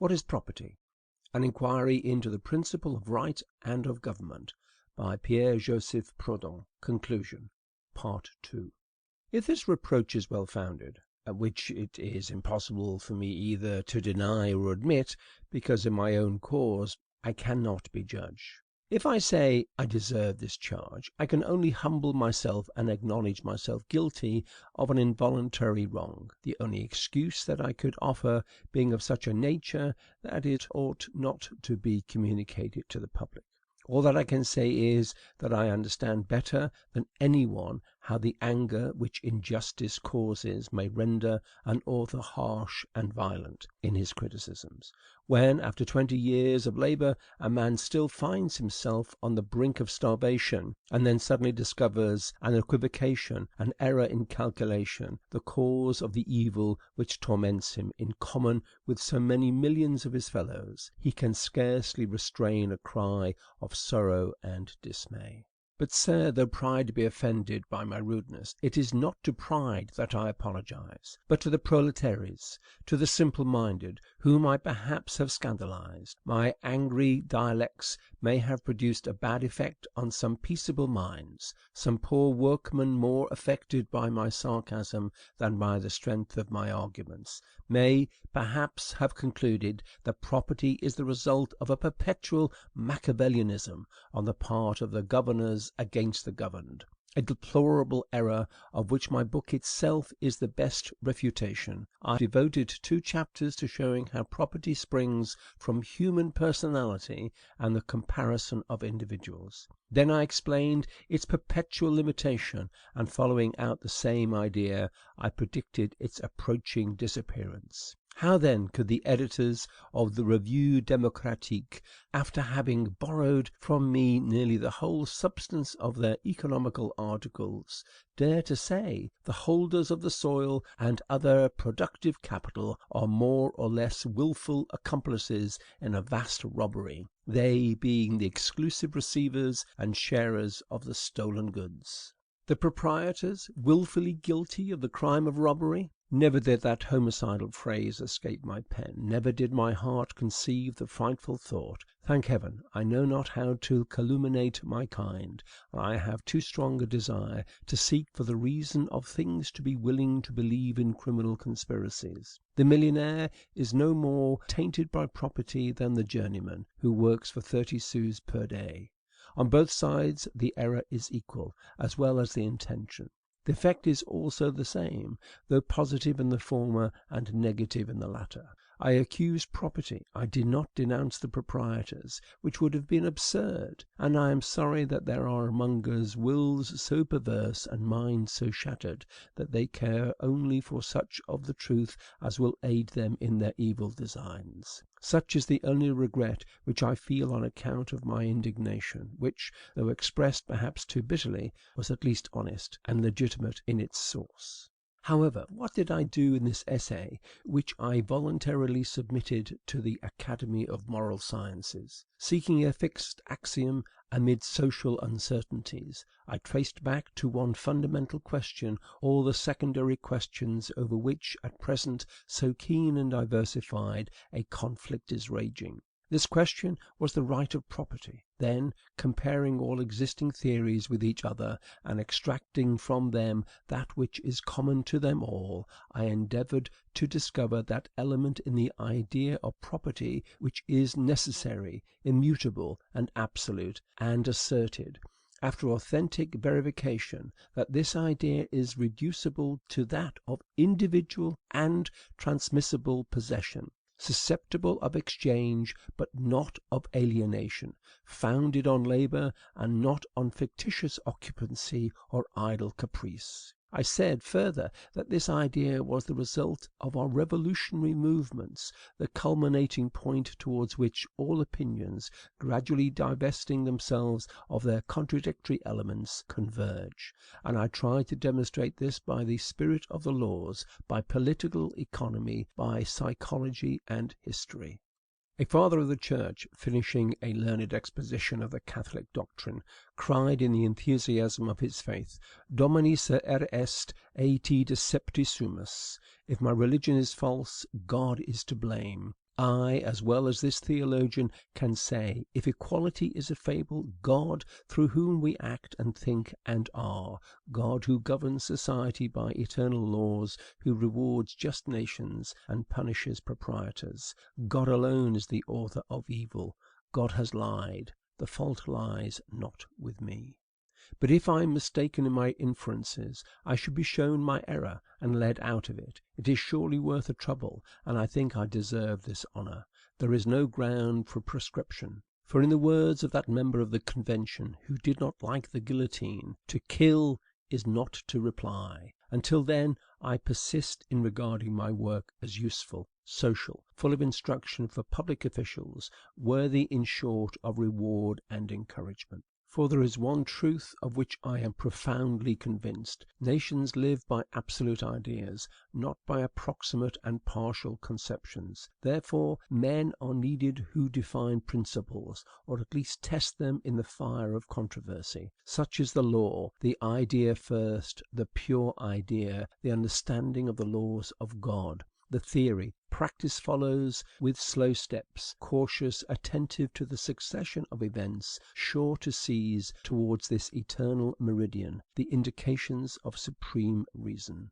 What is property? An inquiry into the principle of right and of government, by Pierre-Joseph Proudhon. Conclusion. Part 2. If this reproach is well founded, which it is impossible for me either to deny or admit, because in my own cause I cannot be judge. If I say I deserve this charge, I can only humble myself and acknowledge myself guilty of an involuntary wrong, the only excuse that I could offer being of such a nature that it ought not to be communicated to the public. All that I can say is, that I understand better than any one how the anger which injustice causes may render an author harsh and violent in his criticisms. When, after 20 years of labor, a man still finds himself on the brink of starvation, and then suddenly discovers an equivocation, an error in calculation, the cause of the evil which torments him in common with so many millions of his fellows, he can scarcely restrain a cry of sorrow and dismay. But, sir, though pride be offended by my rudeness, it is not to pride that I apologize, but to the proletaires, to the simple-minded, whom I perhaps have scandalized. My angry dialects may have produced a bad effect on some peaceable minds. Some poor workman, more affected by my sarcasm than by the strength of my arguments, may perhaps have concluded that property is the result of a perpetual Machiavellianism on the part of the governors against the governed, a deplorable error of which my book itself is the best refutation. I devoted 2 chapters to showing how property springs from human personality and the comparison of individuals. Then I explained its perpetual limitation, and following out the same idea, I predicted its approaching disappearance. How then could the editors of the Revue Democratique, after having borrowed from me nearly the whole substance of their economical articles, dare to say the holders of the soil and other productive capital are more or less wilful accomplices in a vast robbery, they being the exclusive receivers and sharers of the stolen goods? The proprietors wilfully guilty of the crime of robbery? Never did that homicidal phrase escape my pen. Never did my heart conceive the frightful thought. Thank heaven, I know not how to calumniate my kind. I have too strong a desire to seek for the reason of things to be willing to believe in criminal conspiracies. The millionaire is no more tainted by property than the journeyman who works for 30 sous per day. On both sides the error is equal, as well as the intention. The effect is also the same, though positive in the former and negative in the latter. I accuse property. I did not denounce the proprietors, which would have been absurd, and I am sorry that there are among us wills so perverse and minds so shattered that they care only for such of the truth as will aid them in their evil designs. Such is the only regret which I feel on account of my indignation, which, though expressed perhaps too bitterly, was at least honest and legitimate in its source. However, what did I do in this essay, which I voluntarily submitted to the Academy of Moral Sciences? Seeking a fixed axiom amid social uncertainties, I traced back to one fundamental question all the secondary questions over which, at present so keen and diversified, a conflict is raging. This question was the right of property. Then, comparing all existing theories with each other, and extracting from them that which is common to them all, I endeavored to discover that element in the idea of property which is necessary, immutable, and absolute, and asserted, after authentic verification, that this idea is reducible to that of individual and transmissible possession, susceptible of exchange but not of alienation, founded on labor and not on fictitious occupancy or idle caprice. I said further that this idea was the result of our revolutionary movements, the culminating point towards which all opinions, gradually divesting themselves of their contradictory elements, converge, and I tried to demonstrate this by the spirit of the laws, by political economy, by psychology and history. A father of the church, finishing a learned exposition of the Catholic doctrine, cried in the enthusiasm of his faith, Domini se est et decepti sumus. If my religion is false, God is to blame. I, as well as this theologian, can say, if equality is a fable, God, through whom we act and think and are, God who governs society by eternal laws, who rewards just nations and punishes proprietors, God alone is the author of evil. God has lied. The fault lies not with me. But if I am mistaken in my inferences, I should be shown my error and led out of it. It is surely worth the trouble, and I think I deserve this honor. There is no ground for prescription. For in the words of that member of the Convention who did not like the guillotine, to kill is not to reply. Until then, I persist in regarding my work as useful, social, full of instruction for public officials, worthy, in short, of reward and encouragement. For there is one truth of which I am profoundly convinced: nations live by absolute ideas, not by approximate and partial conceptions. Therefore, men are needed who define principles, or at least test them in the fire of controversy. Such is the law: the idea first, the pure idea, the understanding of the laws of God. The theory. Practice follows with slow steps, cautious, attentive to the succession of events, sure to seize, towards this eternal meridian, the indications of supreme reason.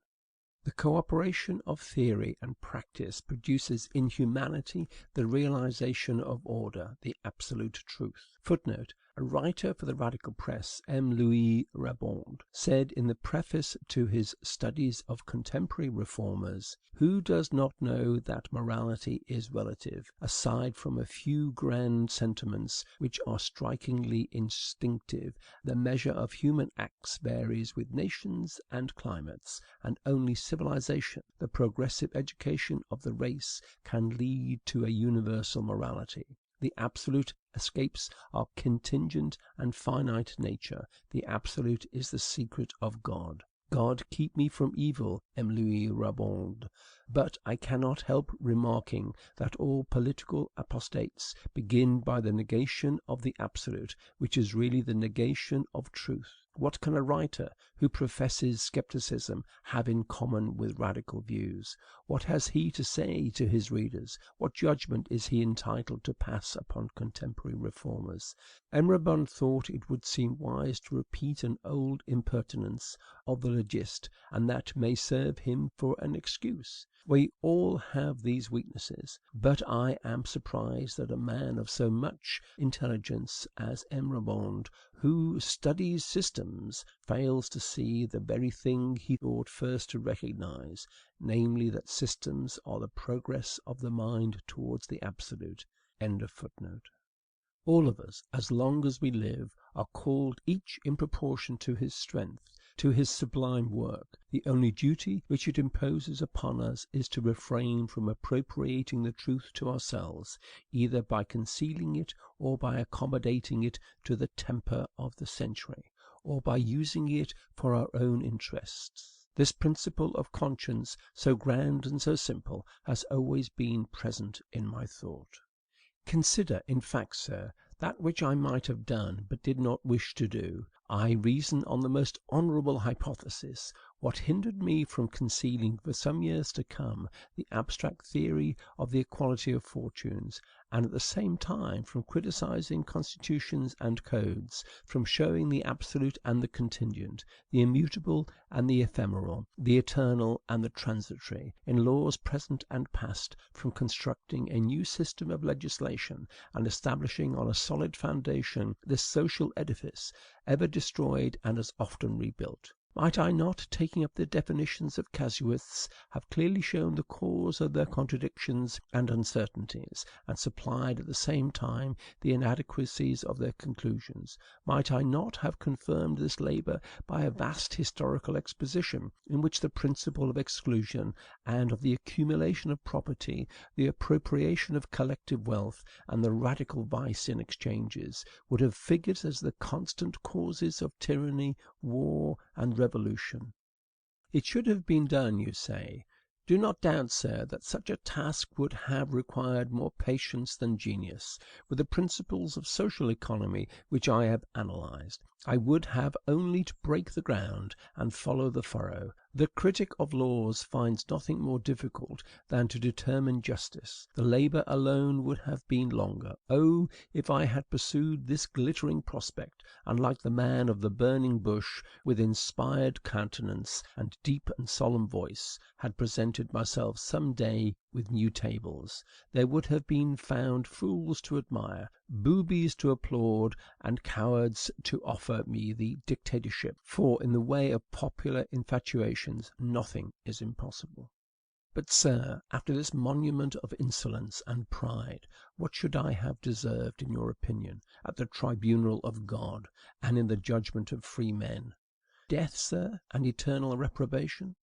The cooperation of theory and practice produces in humanity the realization of order, the absolute truth. Footnote: a writer for the radical press, M. Louis Rabond, said in the preface to his Studies of Contemporary Reformers, "Who does not know that morality is relative, aside from a few grand sentiments which are strikingly instinctive? The measure of human acts varies with nations and climates, and only civilization, the progressive education of the race, can lead to a universal morality. The absolute escapes our contingent and finite nature. The absolute is the secret of God." God keep me from evil, M. Louis Rabond. But I cannot help remarking that all political apostates begin by the negation of the absolute, which is really the negation of truth. What can a writer who professes skepticism have in common with radical views? What has he to say to his readers? What judgment is he entitled to pass upon contemporary reformers? M. Rabond thought it would seem wise to repeat an old impertinence of the logist, and that may serve him for an excuse. We all have these weaknesses, but I am surprised that a man of so much intelligence as M. Rabond, who studies systems, fails to see the very thing he ought first to recognize, namely, that systems are the progress of the mind towards the absolute. End of footnote. All of us, as long as we live, are called, each in proportion to his strength, to his sublime work. The only duty which it imposes upon us is to refrain from appropriating the truth to ourselves, either by concealing it or by accommodating it to the temper of the century, or by using it for our own interests. This principle of conscience, so grand and so simple, has always been present in my thought. Consider, in fact, sir, that which I might have done, but did not wish to do. I reason on the most honorable hypothesis. What hindered me from concealing for some years to come the abstract theory of the equality of fortunes, and at the same time from criticizing constitutions and codes, from showing the absolute and the contingent, the immutable and the ephemeral, the eternal and the transitory, in laws present and past, from constructing a new system of legislation and establishing on a solid foundation this social edifice, ever destroyed and as often rebuilt? Might I not, taking up the definitions of casuists, have clearly shown the cause of their contradictions and uncertainties, and supplied at the same time the inadequacies of their conclusions? Might I not have confirmed this labor by a vast historical exposition, in which the principle of exclusion and of the accumulation of property, the appropriation of collective wealth, and the radical vice in exchanges, would have figured as the constant causes of tyranny, war, and revolution? It should have been done, you say. Do not doubt, sir, that such a task would have required more patience than genius. With the principles of social economy which I have analyzed, I would have only to break the ground and follow the furrow. The critic of laws finds nothing more difficult than to determine justice. The labor alone would have been longer. Oh, if I had pursued this glittering prospect, and like the man of the burning bush, with inspired countenance and deep and solemn voice, had presented myself some day with new tables, there would have been found fools to admire, boobies to applaud, and cowards to offer me the dictatorship, for in the way of popular infatuations nothing is impossible. But, sir, after this monument of insolence and pride, what should I have deserved, in your opinion, at the tribunal of God, and in the judgment of free men? Death, sir, and eternal reprobation?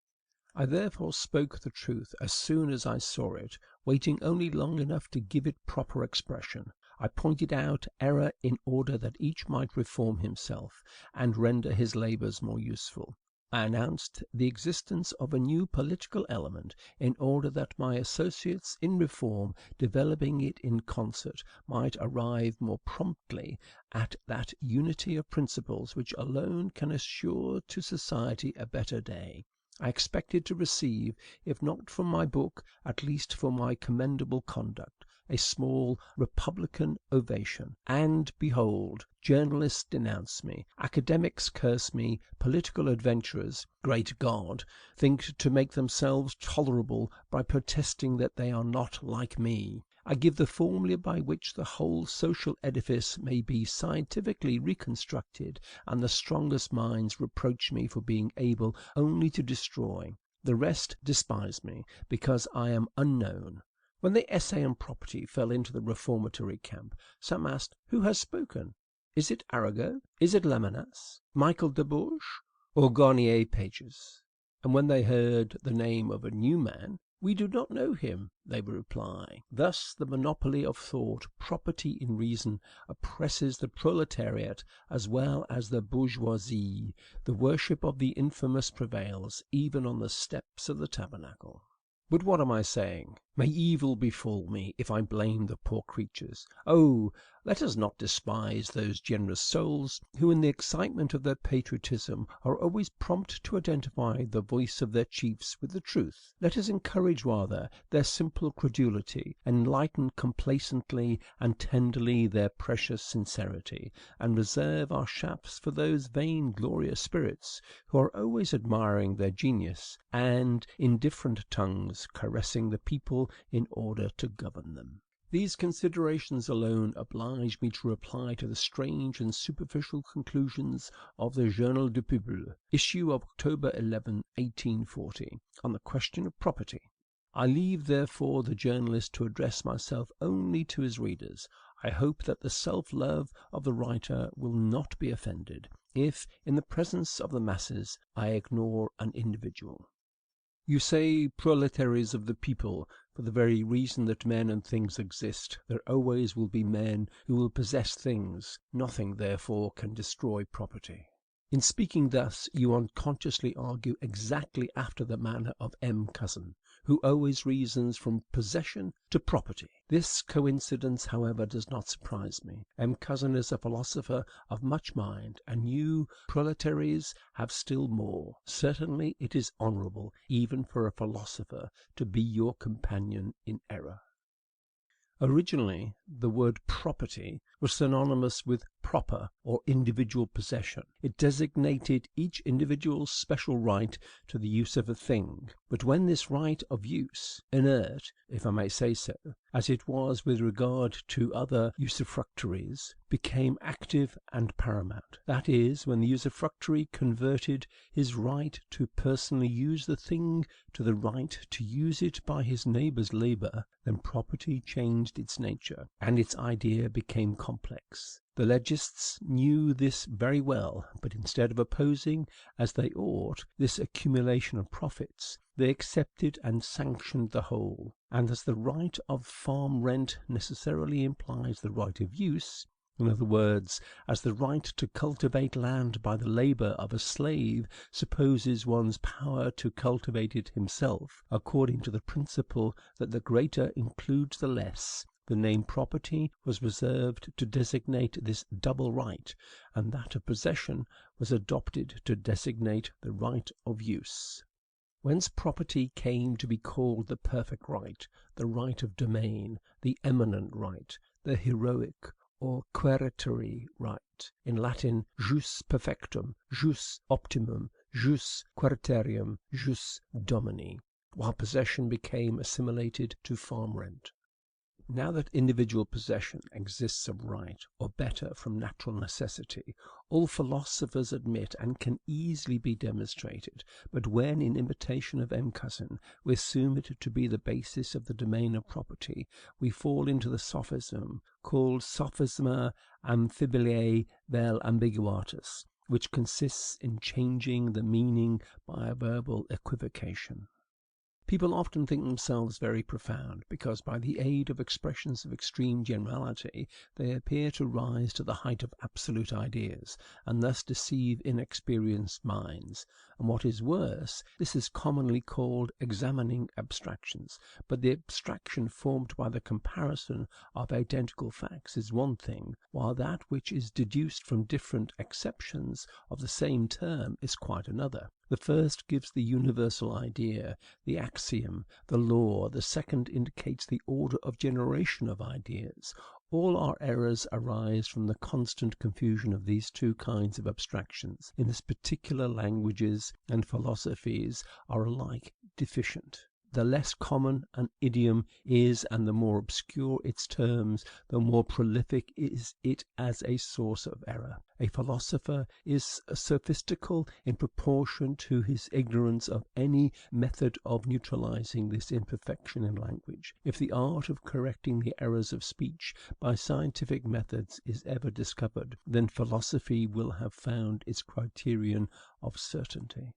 I therefore spoke the truth as soon as I saw it, waiting only long enough to give it proper expression. I pointed out error in order that each might reform himself, and render his labors more useful. I announced the existence of a new political element, in order that my associates in reform, developing it in concert, might arrive more promptly at that unity of principles which alone can assure to society a better day. I expected to receive, if not for my book, at least for my commendable conduct, a small republican ovation; and, behold, journalists denounce me, academics curse me, political adventurers, great God, think to make themselves tolerable by protesting that they are not like me. I give the formula by which the whole social edifice may be scientifically reconstructed, and the strongest minds reproach me for being able only to destroy. The rest despise me, because I am unknown. When the essay on property fell into the reformatory camp, some asked, "Who has spoken? Is it Arago? Is it Lamennais, Michael de Bourges, or Garnier Pages?" And when they heard the name of a new man, "We do not know him," they would reply. Thus the monopoly of thought, property in reason, oppresses the proletariat as well as the bourgeoisie. The worship of the infamous prevails even on the steps of the tabernacle. But what am I saying? May evil befall me if I blame the poor creatures. Oh, let us not despise those generous souls who, in the excitement of their patriotism, are always prompt to identify the voice of their chiefs with the truth. Let us encourage rather their simple credulity, enlighten complacently and tenderly their precious sincerity, and reserve our shafts for those vain glorious spirits who are always admiring their genius, and in different tongues caressing the people in order to govern them. These considerations alone oblige me to reply to the strange and superficial conclusions of the Journal du Peuple, issue of October 11, 1840, on the question of property. I leave, therefore, the journalist to address myself only to his readers. I hope that the self-love of the writer will not be offended, if, in the presence of the masses, I ignore an individual. You say, proletaries of the people, for the very reason that men and things exist, there always will be men who will possess things. Nothing, therefore, can destroy property. In speaking thus, you unconsciously argue exactly after the manner of M. Cousin, who always reasons from possession to property. This coincidence, however, does not surprise me. M. Cousin is a philosopher of much mind, and you, proletaries, have still more. Certainly it is honorable, even for a philosopher, to be your companion in error. Originally, the word property was synonymous with proper or individual possession. It designated each individual's special right to the use of a thing. But when this right of use, inert, if I may say so, as it was with regard to other usufructuaries, became active and paramount, that is, when the usufructuary converted his right to personally use the thing to the right to use it by his neighbor's labor, then property changed its nature, and its idea became complex. The legists knew this very well, but instead of opposing, as they ought, this accumulation of profits, they accepted and sanctioned the whole. And as the right of farm rent necessarily implies the right of use, in other words, as the right to cultivate land by the labor of a slave supposes one's power to cultivate it himself, according to the principle that the greater includes the less, the name property was reserved to designate this double right, and that of possession was adopted to designate the right of use. Whence property came to be called the perfect right, the right of domain, the eminent right, the heroic or quaeritory right, in Latin jus perfectum, jus optimum, jus quaeritorium, jus domini, while possession became assimilated to farm rent. Now that individual possession exists of right, or better, from natural necessity, all philosophers admit and can easily be demonstrated, but when, in imitation of M. Cousin, we assume it to be the basis of the domain of property, we fall into the sophism called sophisma amphiboliae vel ambiguatus, which consists in changing the meaning by a verbal equivocation. People often think themselves very profound, because by the aid of expressions of extreme generality they appear to rise to the height of absolute ideas, and thus deceive inexperienced minds. And what is worse, this is commonly called examining abstractions. But the abstraction formed by the comparison of identical facts is one thing, while that which is deduced from different acceptions of the same term is quite another. The first gives the universal idea, the axiom, the law; the second indicates the order of generation of ideas. All our errors arise from the constant confusion of these two kinds of abstractions. In this particular, languages and philosophies are alike deficient. The less common an idiom is, and the more obscure its terms, the more prolific is it as a source of error. A philosopher is sophistical in proportion to his ignorance of any method of neutralizing this imperfection in language. If the art of correcting the errors of speech by scientific methods is ever discovered, then philosophy will have found its criterion of certainty.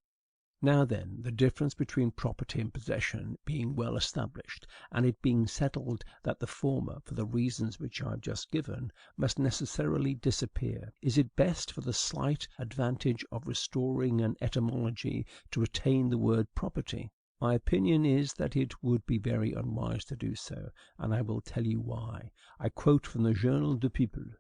Now then, the difference between property and possession being well established, and it being settled that the former, for the reasons which I have just given, must necessarily disappear, is it best, for the slight advantage of restoring an etymology, to retain the word property? My opinion is that it would be very unwise to do so, and I will tell you why. I quote from the Journal du Peuple.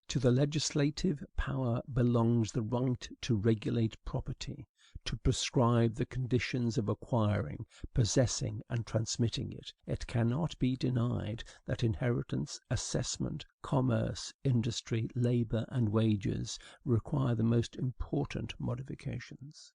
To the legislative power belongs the right to regulate property, to prescribe the conditions of acquiring, possessing, and transmitting it. It cannot be denied that inheritance, assessment, commerce, industry, labor, and wages require the most important modifications.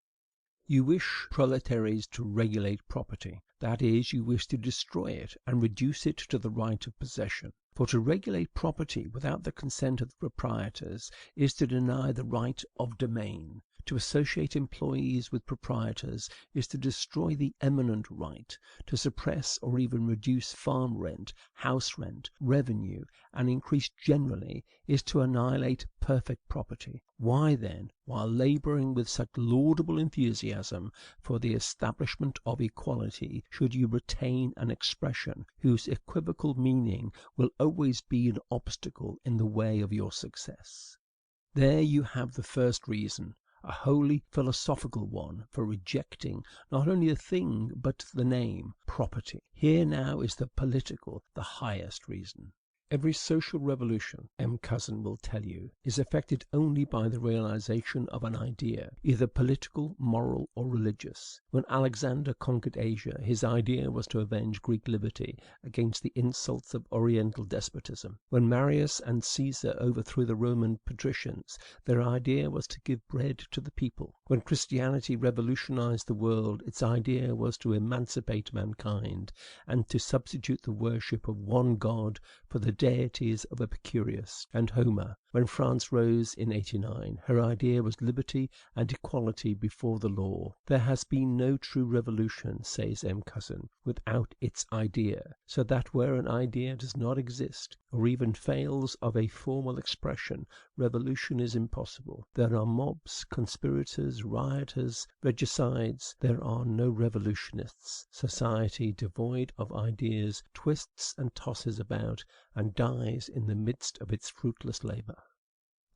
You wish proletaries to regulate property; that is, you wish to destroy it and reduce it to the right of possession. For to regulate property without the consent of the proprietors is to deny the right of domain. To associate employees with proprietors is to destroy the eminent right. To suppress or even reduce farm rent, house rent, revenue, and increase generally is to annihilate perfect property. Why, then, while laboring with such laudable enthusiasm for the establishment of equality, should you retain an expression whose equivocal meaning will always be an obstacle in the way of your success? There you have the first reason, a wholly philosophical one, for rejecting not only the thing but the name, property. Here now is the political, the highest reason. Every social revolution, M. Cousin will tell you, is effected only by the realization of an idea, either political, moral, or religious. When Alexander conquered Asia, his idea was to avenge Greek liberty against the insults of Oriental despotism. When Marius and Caesar overthrew the Roman patricians, their idea was to give bread to the people. When Christianity revolutionized the world, its idea was to emancipate mankind, and to substitute the worship of one God for the deities of Epicurus and Homer. When France rose in '89, her idea was liberty and equality before the law. There has been no true revolution, says M. Cousin, without its idea, so that where an idea does not exist, or even fails of a formal expression, revolution is impossible. There are mobs, conspirators, rioters, regicides. There are no revolutionists. Society, devoid of ideas, twists and tosses about, and dies in the midst of its fruitless labor.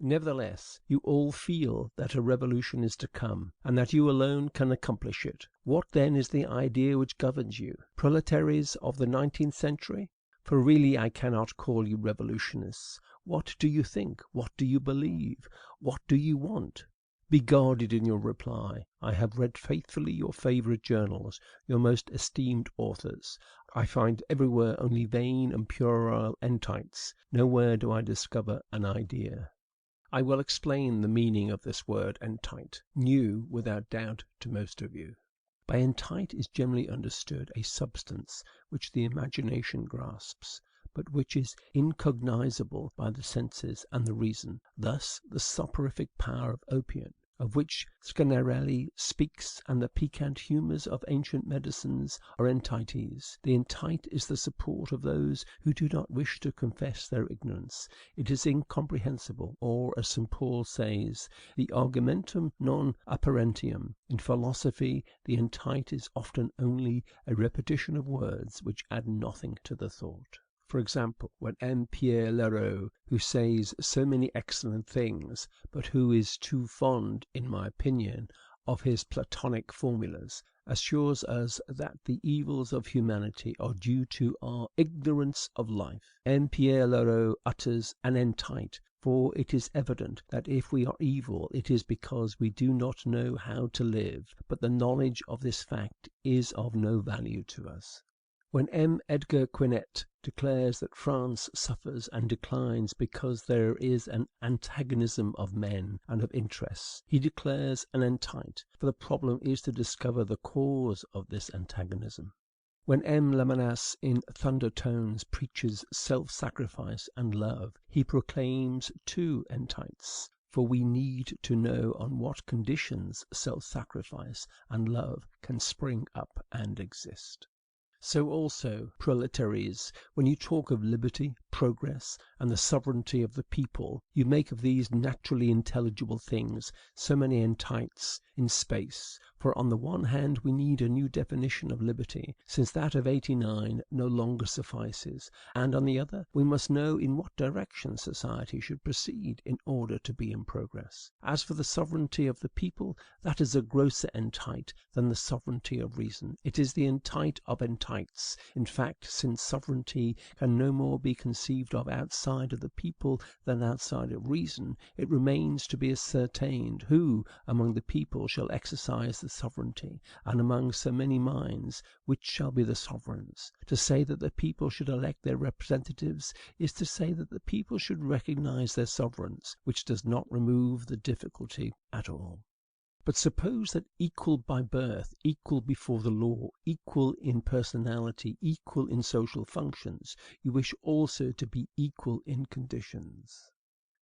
Nevertheless, you all feel that a revolution is to come, and that you alone can accomplish it. What then is the idea which governs you? Proletaries of the 19th century? For really I cannot call you revolutionists. What do you think? What do you believe? What do you want? Be guarded in your reply. I have read faithfully your favorite journals, your most esteemed authors. I find everywhere only vain and puerile entites. Nowhere do I discover an idea. I will explain the meaning of this word entite, new without doubt to most of you. By entite is generally understood a substance which the imagination grasps, but which is incognizable by the senses and the reason. Thus, the soporific power of opium, of which Sganarelle speaks, and the piquant humours of ancient medicines are entites. The entite is the support of those who do not wish to confess their ignorance. It is incomprehensible, or, as St. Paul says, the argumentum non apparentium. In philosophy, the entite is often only a repetition of words which add nothing to the thought. For example, when M. Pierre Leroux, who says so many excellent things, but who is too fond, in my opinion, of his Platonic formulas, assures us that the evils of humanity are due to our ignorance of life, M. Pierre Leroux utters an entite, for it is evident that if we are evil it is because we do not know how to live, but the knowledge of this fact is of no value to us. When M. Edgar Quinet declares that France suffers and declines because there is an antagonism of men and of interests, he declares an entite, for the problem is to discover the cause of this antagonism. When M. Lamennais in thunder tones preaches self-sacrifice and love, he proclaims two entites, for we need to know on what conditions self-sacrifice and love can spring up and exist. So also, proletaires, when you talk of liberty, progress, and the sovereignty of the people, you make of these naturally intelligible things so many entites in space, for on the one hand we need a new definition of liberty, since that of '89 no longer suffices, and on the other we must know in what direction society should proceed in order to be in progress. As for the sovereignty of the people, that is a grosser entite than the sovereignty of reason. It is the entite of entites. In fact, since sovereignty can no more be conceived of outside of the people than outside of reason, it remains to be ascertained who among the people shall exercise the sovereignty, and among so many minds which shall be the sovereigns. To say that the people should elect their representatives is to say that the people should recognize their sovereigns, which does not remove the difficulty at all. But suppose that equal by birth, equal before the law, equal in personality, equal in social functions, you wish also to be equal in conditions.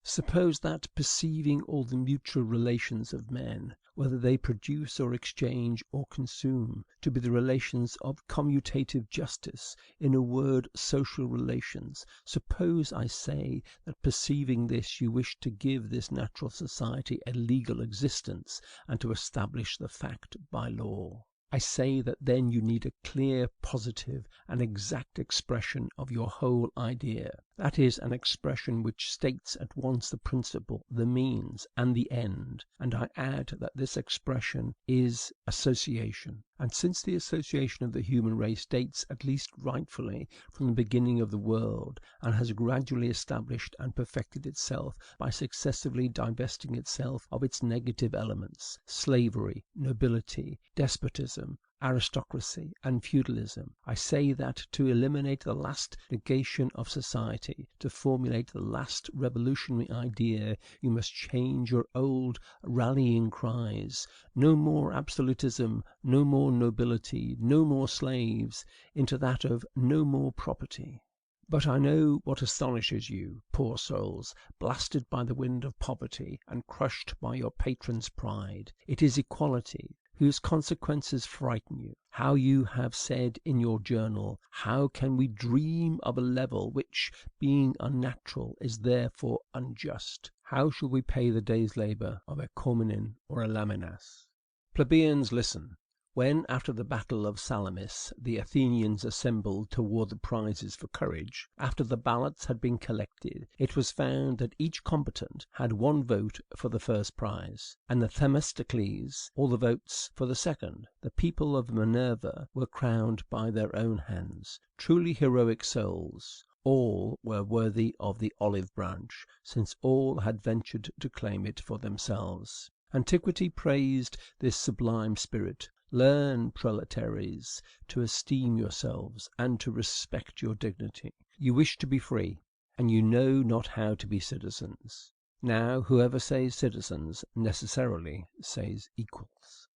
Suppose that, perceiving all the mutual relations of men, whether they produce or exchange or consume, to be the relations of commutative justice, in a word, social relations, suppose, I say, that perceiving this you wish to give this natural society a legal existence, and to establish the fact by law. I say that then you need a clear, positive, and exact expression of your whole idea. That is, an expression which states at once the principle, the means, and the end. And I add that this expression is association. And since the association of the human race dates, at least rightfully, from the beginning of the world, and has gradually established and perfected itself by successively divesting itself of its negative elements, slavery, nobility, despotism, aristocracy, and feudalism, I say that to eliminate the last negation of society, to formulate the last revolutionary idea, you must change your old rallying cries, no more absolutism, no more nobility, no more slaves, into that of no more property. But I know what astonishes you, poor souls, blasted by the wind of poverty, and crushed by your patron's pride. It is equality, whose consequences frighten you. How you have said in your journal, how can we dream of a level which, being unnatural, is therefore unjust? How shall we pay the day's labor of a Comines or a Lamennais? Plebeians, listen. When, after the battle of Salamis, the Athenians assembled to award the prizes for courage, after the ballots had been collected, it was found that each combatant had one vote for the first prize, and the Themistocles all the votes for the second. The people of Minerva were crowned by their own hands. Truly heroic souls. All were worthy of the olive branch, since all had ventured to claim it for themselves. Antiquity praised this sublime spirit. Learn, proletaires, to esteem yourselves and to respect your dignity. You wish to be free, and you know not how to be citizens. Now, whoever says citizens necessarily says equals.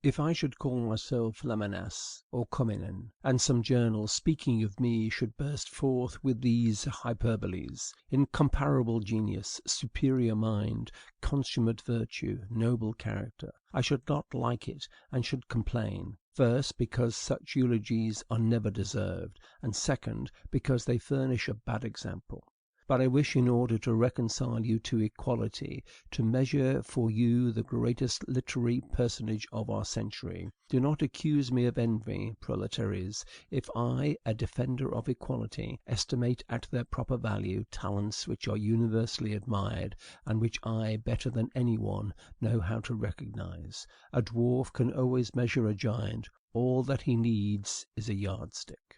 If I should call myself Lamennais or Comines, and some journal speaking of me should burst forth with these hyperboles: incomparable genius, superior mind, consummate virtue, noble character, I should not like it and should complain; first, because such eulogies are never deserved, and second, because they furnish a bad example. But I wish, in order to reconcile you to equality, to measure for you the greatest literary personage of our century. Do not accuse me of envy, proletaires, if I, a defender of equality, estimate at their proper value talents which are universally admired, and which I, better than any one, know how to recognize. A dwarf can always measure a giant; all that he needs is a yardstick.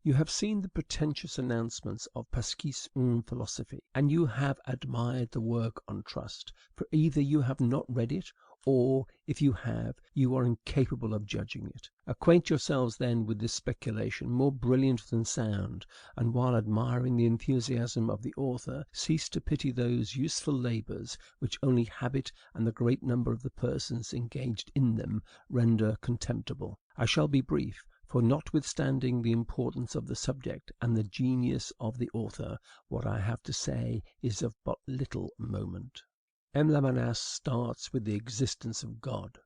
You have seen the pretentious announcements of Qu'est-ce une philosophie, and you have admired the work on trust; for either you have not read it, or, if you have, you are incapable of judging it. Acquaint yourselves then with this speculation, more brilliant than sound, and while admiring the enthusiasm of the author, cease to pity those useful labors which only habit and the great number of the persons engaged in them render contemptible. I shall be brief, for notwithstanding the importance of the subject and the genius of the author, what I have to say is of but little moment. M. Lamennais starts with the existence of God.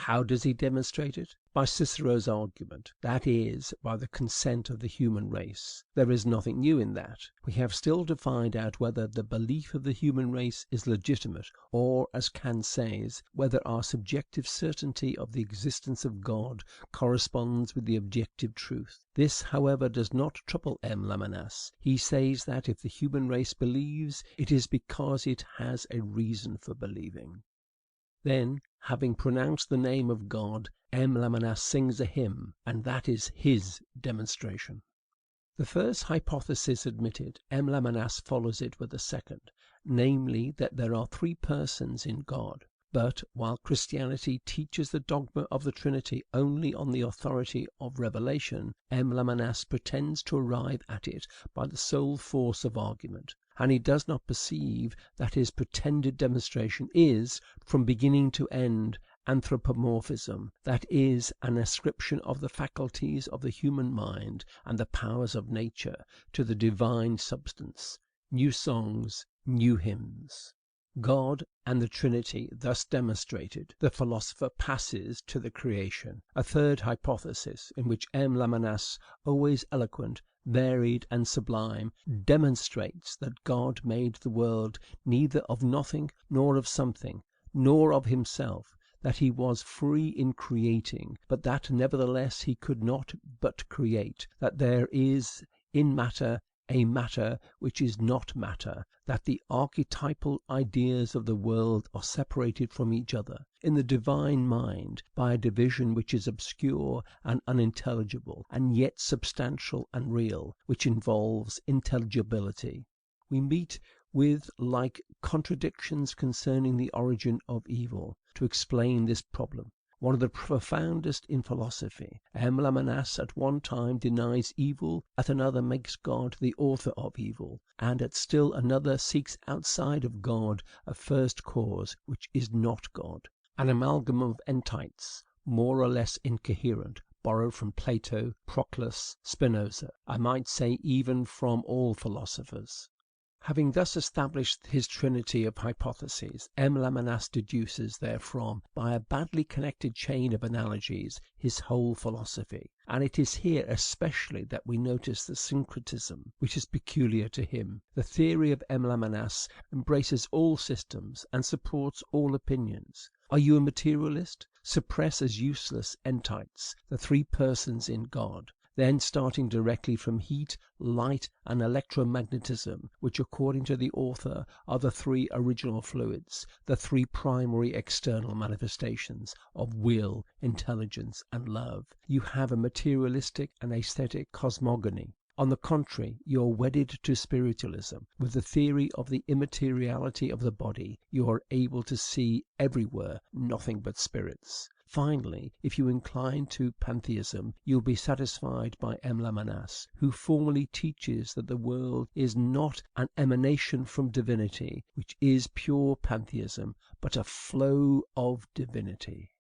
How does he demonstrate it? By Cicero's argument, that is, by the consent of the human race. There is nothing new in that. We have still to find out whether the belief of the human race is legitimate, or, as Kant says, whether our subjective certainty of the existence of God corresponds with the objective truth. This, however, does not trouble M. Lamennais. He says that if the human race believes, it is because it has a reason for believing. Then, having pronounced the name of God, M. Lamennais sings a hymn, and that is his demonstration. The first hypothesis admitted, M. Lamennais follows it with a second, namely, that there are three persons in God. But, while Christianity teaches the dogma of the Trinity only on the authority of revelation, M. Lamennais pretends to arrive at it by the sole force of argument, and he does not perceive that his pretended demonstration is, from beginning to end, anthropomorphism, that is, an ascription of the faculties of the human mind and the powers of nature to the divine substance. New songs, new hymns. God and the Trinity thus demonstrated, the philosopher passes to the creation, a third hypothesis, in which M. Lamennais, always eloquent, varied, and sublime, demonstrates that God made the world neither of nothing nor of something, nor of himself, that he was free in creating, but that nevertheless he could not but create, that there is in matter a matter which is not matter, that the archetypal ideas of the world are separated from each other in the divine mind by a division which is obscure and unintelligible, and yet substantial and real, which involves intelligibility. We meet with like contradictions concerning the origin of evil. To explain this problem, one of the profoundest in philosophy, M. Lamennais at one time denies evil, at another makes God the author of evil, and at still another seeks outside of God a first cause which is not God. An amalgam of entities, more or less incoherent, borrowed from Plato, Proclus, Spinoza, I might say even from all philosophers. Having thus established his trinity of hypotheses, M. Lamennais deduces therefrom, by a badly connected chain of analogies, his whole philosophy; and it is here especially that we notice the syncretism which is peculiar to him. The theory of M. Lamennais embraces all systems and supports all opinions. Are you a materialist? Suppress as useless entities the three persons in God. Then, starting directly from heat, light, and electromagnetism, which, according to the author, are the three original fluids, the three primary external manifestations of will, intelligence, and love, you have a materialistic and aesthetic cosmogony. On the contrary, you are wedded to spiritualism. With the theory of the immateriality of the body, you are able to see everywhere nothing but spirits. Finally, if you incline to pantheism, you will be satisfied by M. Lamennais, who formally teaches that the world is not an emanation from divinity, which is pure pantheism, but a flow of divinity.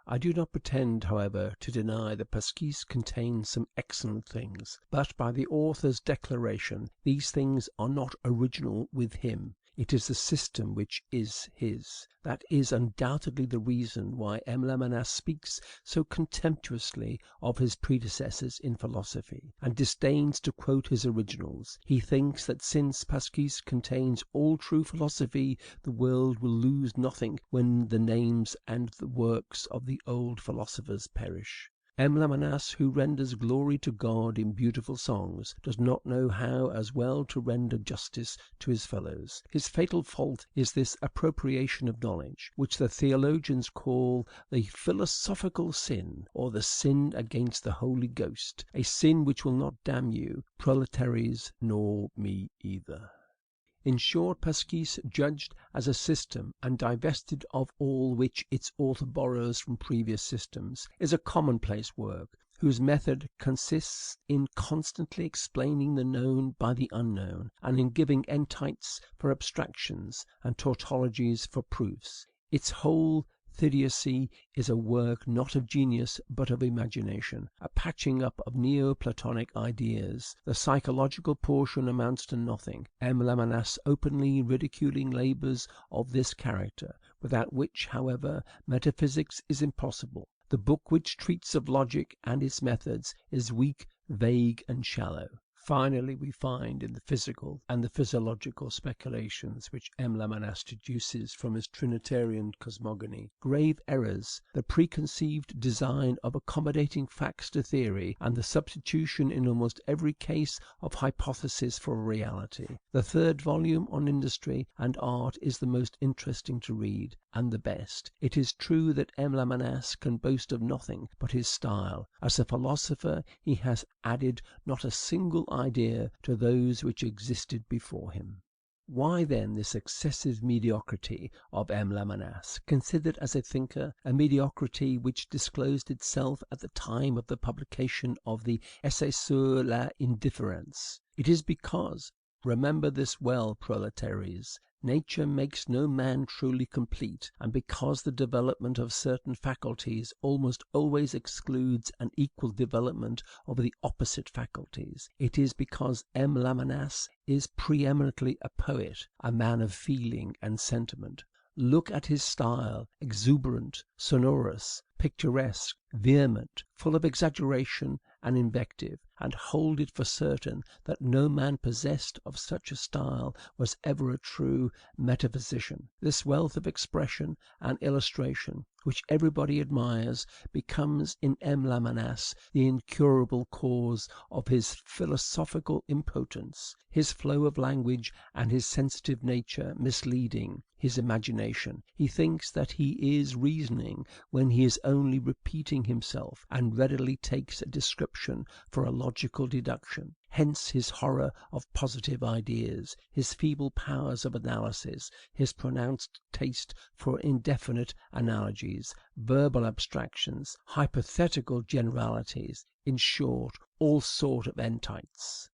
I do not pretend, however, to deny that Pasquis contains some excellent things, but by the author's declaration, these things are not original with him. It is the system which is his. That is undoubtedly the reason why M. Lamennais speaks so contemptuously of his predecessors in philosophy, and disdains to quote his originals. He thinks that since Pasquis contains all true philosophy, the world will lose nothing when the names and the works of the old philosophers perish. M. Lamennais, who renders glory to God in beautiful songs, does not know how as well to render justice to his fellows. His fatal fault is this appropriation of knowledge, which the theologians call the philosophical sin, or the sin against the Holy Ghost, a sin which will not damn you, proletaires, nor me either. In short, Pasquis, judged as a system and divested of all which its author borrows from previous systems, is a commonplace work, whose method consists in constantly explaining the known by the unknown, and in giving entites for abstractions and tautologies for proofs. Its whole theodicy is a work not of genius but of imagination, a patching up of Neoplatonic ideas. The psychological portion amounts to nothing. M. Lamennais openly ridiculing labors of this character, without which, however, metaphysics is impossible. The book which treats of logic and its methods is weak, vague, and shallow. Finally, we find in the physical and the physiological speculations which M. Lamennais deduces from his Trinitarian cosmogony grave errors, the preconceived design of accommodating facts to theory, and the substitution in almost every case of hypothesis for reality. The third volume on industry and art is the most interesting to read, and the best. It is true that M. Lamennais can boast of nothing but his style. As a philosopher, he has added not a single idea to those which existed before him. Why, then, this excessive mediocrity of M. Lamennais, considered as a thinker, a mediocrity which disclosed itself at the time of the publication of the Essai sur la Indifférence? It is because, remember this well, proletaires, nature makes no man truly complete, and because the development of certain faculties almost always excludes an equal development of the opposite faculties. It is because M. Lamennais is preeminently a poet, a man of feeling and sentiment. Look at his style, exuberant, sonorous, picturesque, vehement, full of exaggeration and invective, and hold it for certain that no man possessed of such a style was ever a true metaphysician. This wealth of expression and illustration, which everybody admires, becomes in M. Lamennais the incurable cause of his philosophical impotence, his flow of language and his sensitive nature misleading his imagination. He thinks that he is reasoning when he is only repeating himself, and readily takes a description for a logical deduction. Hence his horror of positive ideas, his feeble powers of analysis, his pronounced taste for indefinite analogies, verbal abstractions, hypothetical generalities, in short, all sort of entites.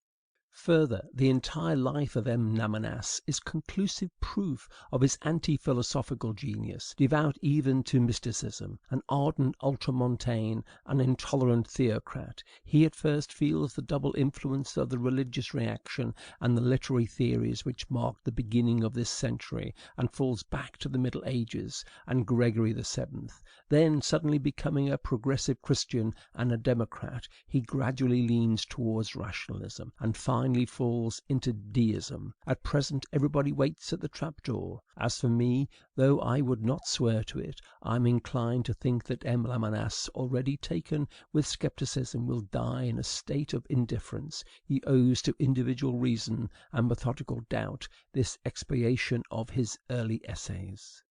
Further, the entire life of M. Lamennais is conclusive proof of his anti-philosophical genius, devout even to mysticism, an ardent ultramontane, an intolerant theocrat. He at first feels the double influence of the religious reaction and the literary theories which marked the beginning of this century, and falls back to the Middle Ages and Gregory VII. Then, suddenly becoming a progressive Christian and a democrat, he gradually leans towards rationalism, and finally falls into deism. At present everybody waits at the trapdoor. As for me, though I would not swear to it, I am inclined to think that M. Lamennais, already taken with skepticism, will die in a state of indifference. He owes to individual reason and methodical doubt this expiation of his early essays.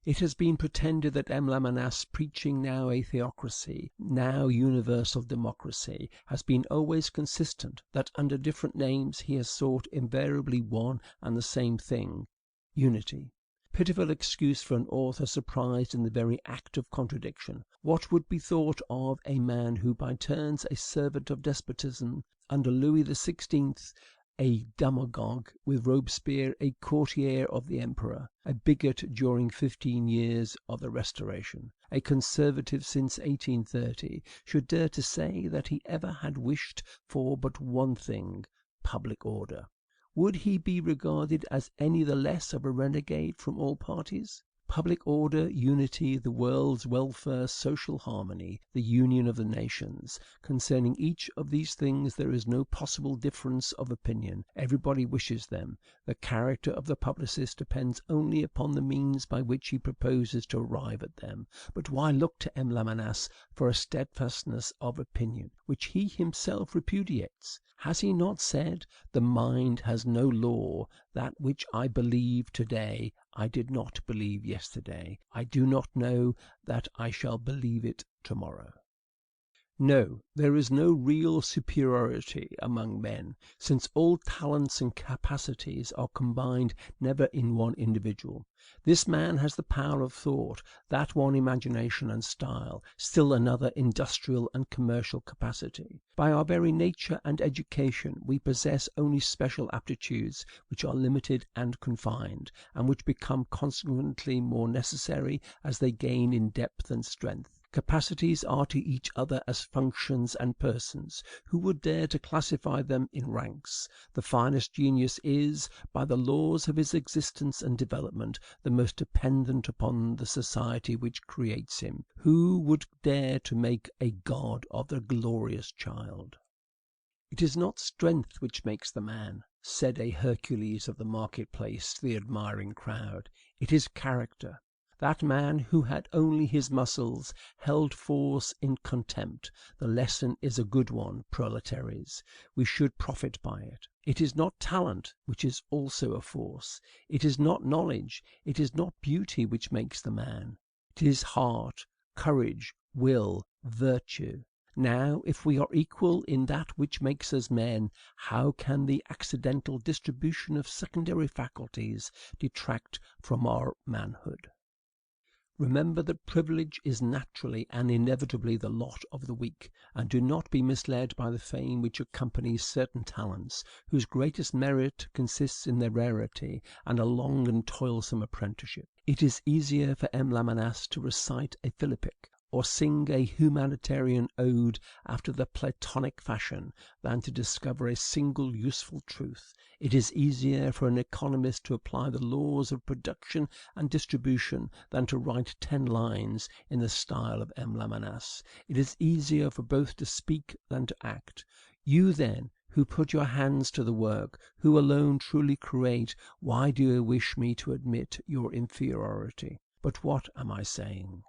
It has been pretended that M. Lamennais, preaching now a theocracy, now universal democracy, has been always consistent, that under different names he has sought invariably one and the same thing, unity. Pitiful excuse for an author surprised in the very act of contradiction. What would be thought of a man who by turns a servant of despotism, under Louis XVI a demagogue, with Robespierre a courtier of the emperor, a bigot during 15 years of the Restoration, a conservative since 1830, should dare to say that he ever had wished for but one thing, public order? Would he be regarded as any the less of a renegade from all parties? Public order, unity, the world's welfare, social harmony, the union of the nations. Concerning each of these things there is no possible difference of opinion. Everybody wishes them. The character of the publicist depends only upon the means by which he proposes to arrive at them. But why look to M. Lamennais for a steadfastness of opinion, which he himself repudiates? Has he not said, "The mind has no law; that which I believe to-day I did not believe yesterday. I do not know that I shall believe it tomorrow"? No, there is no real superiority among men, since all talents and capacities are combined never in one individual. This man has the power of thought, that one imagination and style, still another industrial and commercial capacity. By our very nature and education we possess only special aptitudes which are limited and confined, and which become consequently more necessary as they gain in depth and strength. Capacities are to each other as functions and persons. Who would dare to classify them in ranks? The finest genius is, by the laws of his existence and development, the most dependent upon the society which creates him. Who would dare to make a god of the glorious child? "It is not strength which makes the man," said a Hercules of the marketplace to the admiring crowd. "It is character." That man who had only his muscles held force in contempt. The lesson is a good one, proletaires. We should profit by it. It is not talent, which is also a force. It is not knowledge. It is not beauty which makes the man. It is heart, courage, will, virtue. Now, if we are equal in that which makes us men, how can the accidental distribution of secondary faculties detract from our manhood? Remember that privilege is naturally and inevitably the lot of the weak, and do not be misled by the fame which accompanies certain talents, whose greatest merit consists in their rarity and a long and toilsome apprenticeship. It is easier for M. Lamennais to recite a philippic, or sing a humanitarian ode after the Platonic fashion, than to discover a single useful truth. It is easier for an economist to apply the laws of production and distribution than to write 10 lines in the style of M. Lamennais. It is easier for both to speak than to act. You, then, who put your hands to the work, who alone truly create, why do you wish me to admit your inferiority? But what am I saying?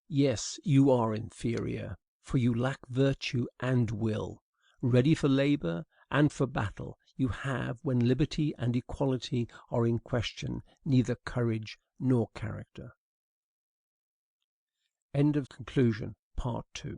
Yes, you are inferior, for you lack virtue and will. Ready for labor and for battle, you have, when liberty and equality are in question, neither courage nor character. End of conclusion, part 2.